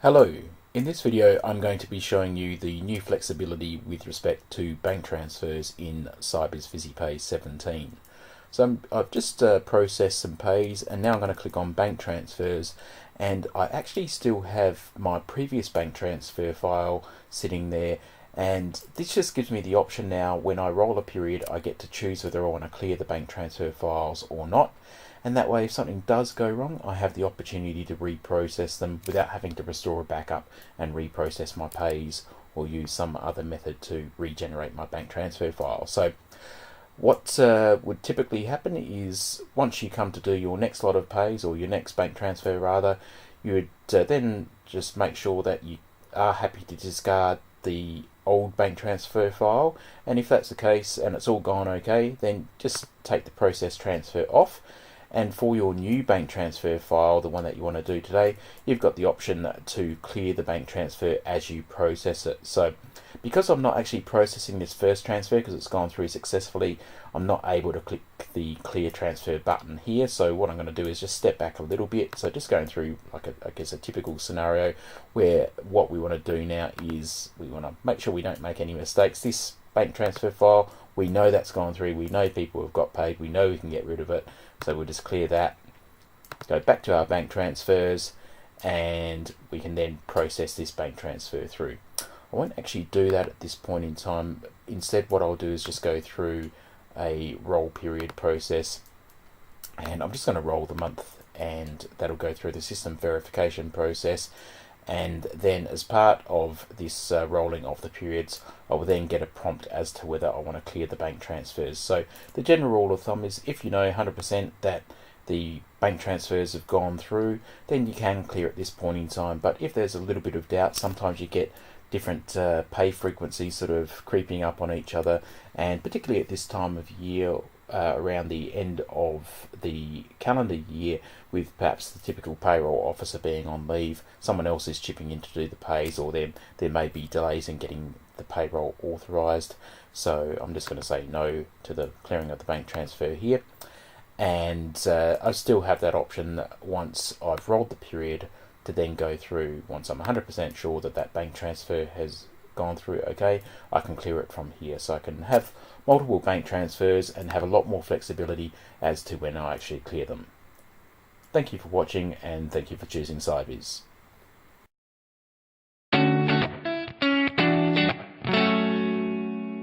Hello, in this video I'm going to be showing you the new flexibility with respect to bank transfers in Sybiz Visipay 17. So I've just processed some pays and now I'm going to click on bank transfers, and I actually still have my previous bank transfer file sitting there, and this just gives me the option now when I roll a period I get to choose whether I want to clear the bank transfer files or not. And that way, if something does go wrong, I have the opportunity to reprocess them without having to restore a backup and reprocess my pays or use some other method to regenerate my bank transfer file. So what would typically happen is once you come to do your next lot of pays, or your next bank transfer rather, you would then just make sure that you are happy to discard the old bank transfer file, and if that's the case and it's all gone okay, then just take the process transfer off. And for your new bank transfer file, the one that you want to do today, you've got the option to clear the bank transfer as you process it. So because I'm not actually processing this first transfer because it's gone through successfully, I'm not able to click the clear transfer button here. So what I'm going to do is just step back a little bit. So just going through like I guess a typical scenario where what we want to do now is we want to make sure we don't make any mistakes. This bank transfer file, we know that's gone through, we know people have got paid, we know we can get rid of it, so we'll just clear that, go back to our bank transfers, and we can then process this bank transfer through. I won't actually do that at this point in time. Instead, what I'll do is just go through a roll period process, and I'm just going to roll the month, and that'll go through the system verification process. And then as part of this rolling of the periods, I will then get a prompt as to whether I want to clear the bank transfers. So the general rule of thumb is if you know 100% that the bank transfers have gone through, then you can clear at this point in time. But if there's a little bit of doubt, sometimes you get different pay frequencies sort of creeping up on each other, and particularly at this time of year, around the end of the calendar year, with perhaps the typical payroll officer being on leave, someone else is chipping in to do the pays, or there may be delays in getting the payroll authorised. So I'm just going to say no to the clearing of the bank transfer here, and I still have that option once I've rolled the period to then go through. Once I'm 100% sure that that bank transfer has gone through okay, I can clear it from here. So I can have multiple bank transfers and have a lot more flexibility as to when I actually clear them. Thank you for watching, and thank you for choosing Sybiz.